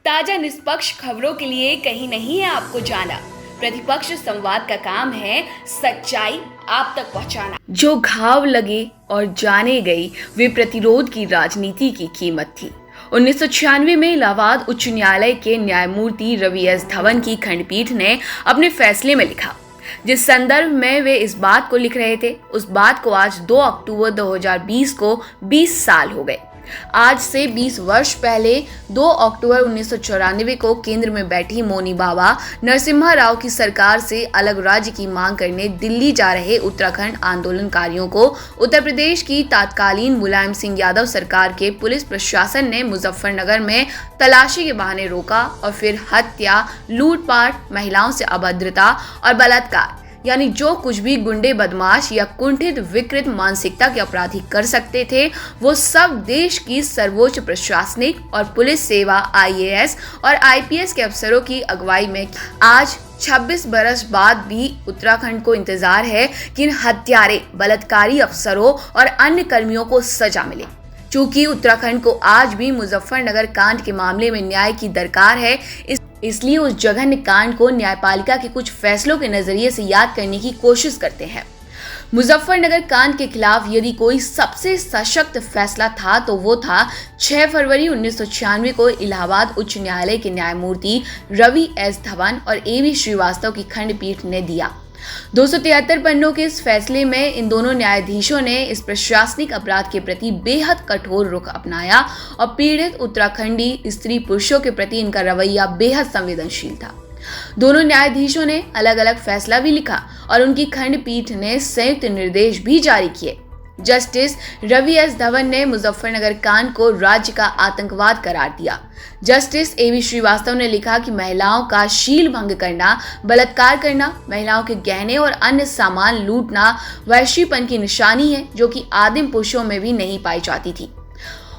ताजा निष्पक्ष खबरों के लिए कहीं नहीं है आपको जाना। प्रतिपक्ष संवाद का काम है सच्चाई आप तक पहुंचाना। जो घाव लगे और जाने गई वे प्रतिरोध की राजनीति की कीमत थी। 1996 में इलाहाबाद उच्च न्यायालय के न्यायमूर्ति रवि एस धवन की खंडपीठ ने अपने फैसले में लिखा, जिस संदर्भ में वे इस बात को लिख रहे थे, उस बात को आज 2 अक्टूबर 2020 को 20 साल हो गए। आज से 20 वर्ष पहले 2 अक्टूबर 1994 को केंद्र में बैठी मोनी बाबा नरसिम्हा राव की सरकार से अलग राज्य की मांग करने दिल्ली जा रहे उत्तराखंड आंदोलनकारियों को उत्तर प्रदेश की तत्कालीन मुलायम सिंह यादव सरकार के पुलिस प्रशासन ने मुजफ्फरनगर में तलाशी के बहाने रोका और फिर हत्या, लूटपाट, महिलाओं से अभद्रता और बलात्कार यानी जो कुछ भी गुंडे, बदमाश या कुंठित विकृत मानसिकता के अपराधी कर सकते थे, वो सब देश की सर्वोच्च प्रशासनिक और पुलिस सेवा IAS और IPS के अफसरों की अगुवाई में। आज 26 बरस बाद भी उत्तराखंड को इंतजार है कि इन हत्यारे, बलात्कारी अफसरों और अन्य कर्मियों को सजा मिले। चूंकि उत्तराखंड को आज भी मुजफ्फरनगर कांड के मामले में न्याय की दरकार है, इसलिए उस जघन्य कांड को न्यायपालिका के कुछ फैसलों के नजरिए से याद करने की कोशिश करते हैं। मुजफ्फरनगर कांड के खिलाफ यदि कोई सबसे सशक्त फैसला था तो वो था 6 फरवरी 1996 को इलाहाबाद उच्च न्यायालय के न्यायमूर्ति रवि एस धवन और AV श्रीवास्तव की खंडपीठ ने दिया। 273 पन्नों के इस फैसले में इन दोनों न्यायाधीशों ने इस प्रशासनिक अपराध के प्रति बेहद कठोर रुख अपनाया और पीड़ित उत्तराखंडी स्त्री पुरुषों के प्रति इनका रवैया बेहद संवेदनशील था। दोनों न्यायाधीशों ने अलग अलग फैसला भी लिखा और उनकी खंडपीठ ने संयुक्त निर्देश भी जारी किए। जस्टिस रवि एस धवन ने मुजफ्फरनगर कांड को राज्य का आतंकवाद करार दिया। जस्टिस AV श्रीवास्तव ने लिखा कि महिलाओं का शील भंग करना, बलात्कार करना, महिलाओं के गहने और अन्य सामान लूटना वैश्यीपन की निशानी है जो कि आदिम पुरुषों में भी नहीं पाई जाती थी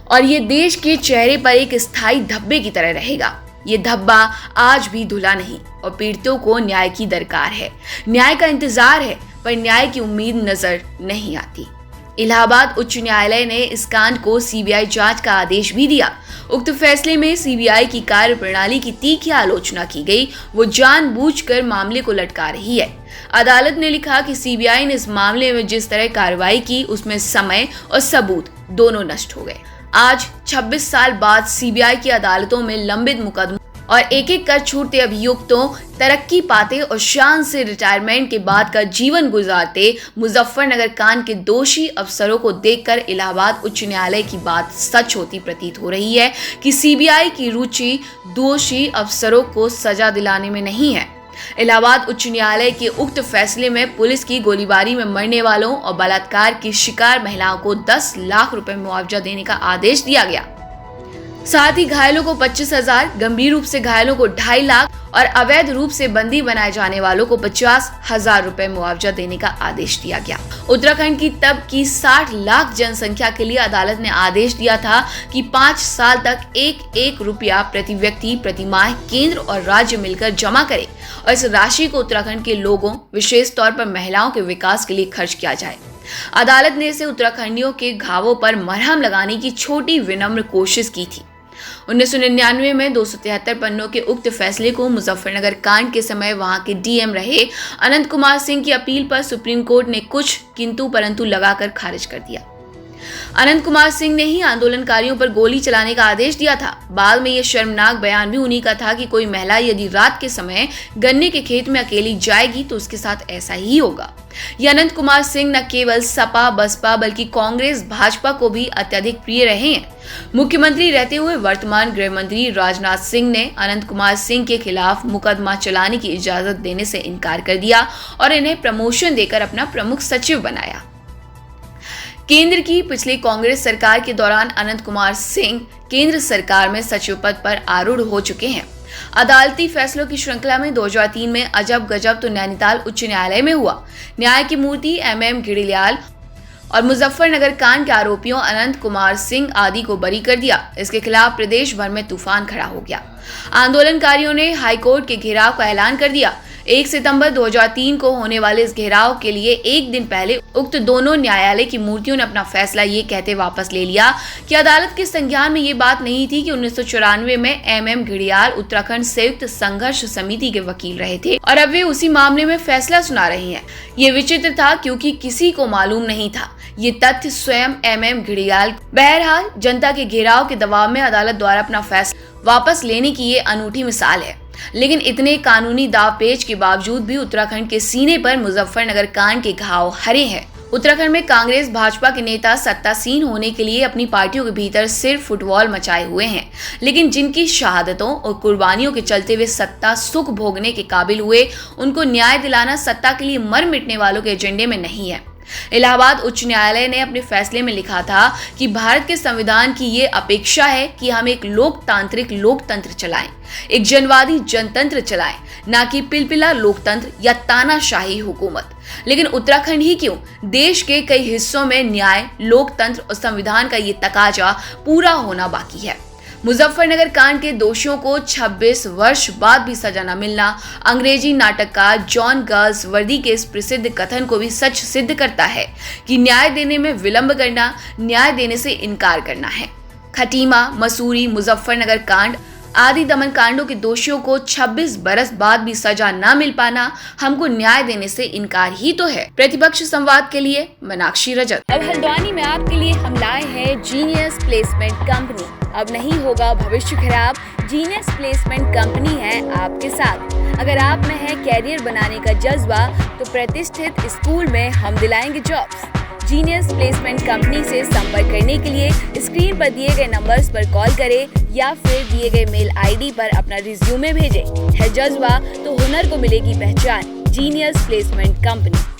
और ये देश के चेहरे पर एक स्थायी धब्बे की तरह रहेगा। ये धब्बा आज भी धुला नहीं और पीड़ितों को न्याय की दरकार है। न्याय का इंतजार है पर न्याय की उम्मीद नजर नहीं आती। इलाहाबाद उच्च न्यायालय ने इस कांड को CBI जांच का आदेश भी दिया। उक्त फैसले में CBI की कार्यप्रणाली की तीखी आलोचना की गई। वो जानबूझकर मामले को लटका रही है। अदालत ने लिखा कि CBI ने इस मामले में जिस तरह कार्रवाई की उसमें समय और सबूत दोनों नष्ट हो गए। आज 26 साल बाद CBI की अदालतों में लंबित मुकदमों और एक एक कर छूटते अभियुक्तों तरक्की पाते और शान से रिटायरमेंट के बाद का जीवन गुजारते मुजफ्फरनगर कांड के दोषी अफसरों को देखकर इलाहाबाद उच्च न्यायालय की बात सच होती प्रतीत हो रही है कि CBI की रुचि दोषी अफसरों को सजा दिलाने में नहीं है। इलाहाबाद उच्च न्यायालय के उक्त फैसले में पुलिस की गोलीबारी में मरने वालों और बलात्कार की शिकार महिलाओं को 10 लाख रुपए मुआवजा देने का आदेश दिया गया। साथ ही घायलों को 25,000, गंभीर रूप से घायलों को 2.5 लाख और अवैध रूप से बंदी बनाए जाने वालों को 50,000 रुपए मुआवजा देने का आदेश दिया गया। उत्तराखंड की तब की 60 लाख जनसंख्या के लिए अदालत ने आदेश दिया था कि 5 साल तक 1-1 रुपया प्रति व्यक्ति प्रति माह केंद्र और राज्य मिलकर जमा करे और इस राशि को उत्तराखंड के लोगों, विशेष तौर पर महिलाओं के विकास के लिए खर्च किया जाए। अदालत ने इसे उत्तराखंडियों के घावों पर मरहम लगाने की छोटी विनम्र कोशिश की थी। 1999 में 273 पन्नों के उक्त फैसले को मुजफ्फरनगर कांड के समय वहां के DM रहे अनंत कुमार सिंह की अपील पर सुप्रीम कोर्ट ने कुछ किंतु परंतु लगाकर खारिज कर दिया। अनंत कुमार सिंह ने ही आंदोलनकारियों पर गोली चलाने का आदेश दिया था। बाद में यह शर्मनाक बयान भी उन्हीं का था कि कोई महिला यदि रात के समय गन्ने के खेत में अकेली जाएगी तो उसके साथ ऐसा ही होगा। यह अनंत कुमार सिंह न केवल सपा, बसपा बल्कि कांग्रेस, भाजपा को भी अत्यधिक प्रिय रहे हैं। मुख्यमंत्री रहते हुए वर्तमान गृह मंत्री राजनाथ सिंह ने अनंत कुमार सिंह के खिलाफ मुकदमा चलाने की इजाजत देने से इनकार कर दिया और इन्हें प्रमोशन देकर अपना प्रमुख सचिव बनाया। केंद्र की पिछली कांग्रेस सरकार के दौरान अनंत कुमार सिंह केंद्र सरकार में सचिव पद पर आरूढ़ हो चुके हैं। अदालती फैसलों की श्रृंखला में 2003 में अजब गजब तो नैनीताल उच्च न्यायालय में हुआ। न्याय की मूर्ति MM घिड़ियाल और मुजफ्फरनगर कांड के आरोपियों अनंत कुमार सिंह आदि को बरी कर दिया। इसके खिलाफ प्रदेश भर में तूफान खड़ा हो गया। आंदोलनकारियों ने हाईकोर्ट के घेराव का ऐलान कर दिया। 1 सितंबर 2003 को होने वाले इस घेराव के लिए एक दिन पहले उक्त दोनों न्यायालय की मूर्तियों ने अपना फैसला ये कहते वापस ले लिया कि अदालत के संज्ञान में ये बात नहीं थी कि 1994 में MM घड़ियाल उत्तराखंड संयुक्त संघर्ष समिति के वकील रहे थे और अब वे उसी मामले में फैसला सुना रहे हैं। ये विचित्र था क्योंकि किसी को मालूम नहीं था ये तथ्य स्वयं MM घड़ियाल। बहरहाल जनता के घेराव के दबाव में अदालत द्वारा अपना फैसला वापस लेने की ये अनूठी मिसाल है। लेकिन इतने कानूनी दावपेच के बावजूद भी उत्तराखंड के सीने पर मुजफ्फरनगर कांड के घाव हरे हैं। उत्तराखंड में कांग्रेस भाजपा के नेता सत्तासीन होने के लिए अपनी पार्टियों के भीतर सिर्फ फुटबॉल मचाए हुए हैं, लेकिन जिनकी शहादतों और कुर्बानियों के चलते हुए सत्ता सुख भोगने के काबिल हुए, उनको न्याय दिलाना सत्ता के लिए मर मिटने वालों के एजेंडे में नहीं है। इलाहाबाद उच्च न्यायालय ने अपने फैसले में लिखा था कि भारत के संविधान की ये अपेक्षा है कि हम एक लोकतांत्रिक लोकतंत्र चलाएं, एक जनवादी जनतंत्र चलाएं, ना कि पिलपिला लोकतंत्र या तानाशाही हुकूमत। लेकिन उत्तराखंड ही क्यों, देश के कई हिस्सों में न्याय, लोकतंत्र और संविधान का ये तकाजा पूरा होना बाकी है। मुजफ्फरनगर कांड के दोषियों को 26 वर्ष बाद भी सजा न मिलना अंग्रेजी नाटककार जॉन गाल्सवर्दी के इस प्रसिद्ध कथन को भी सच सिद्ध करता है कि न्याय देने में विलंब करना न्याय देने से इनकार करना है। खटीमा, मसूरी, मुजफ्फरनगर कांड आदि दमन कांडों के दोषियों को 26 बरस बाद भी सजा न मिल पाना हमको न्याय देने से इनकार ही तो है। प्रतिपक्ष संवाद के लिए मीनाक्षी रजक। अब हल्द्वानी में आपके लिए हम लाए हैं जीनियस प्लेसमेंट कंपनी। अब नहीं होगा भविष्य खराब, जीनियस प्लेसमेंट कंपनी है आपके साथ। अगर आप में है कैरियर बनाने का जज्बा तो प्रतिष्ठित स्कूल में हम दिलाएंगे जॉब्स। जीनियस प्लेसमेंट कंपनी से संपर्क करने के लिए स्क्रीन पर दिए गए नंबर्स पर कॉल करें या फिर दिए गए मेल आईडी पर अपना रिज्यूमे भेजें। है जज्बा तो हुनर को मिलेगी पहचान। Genius placement company.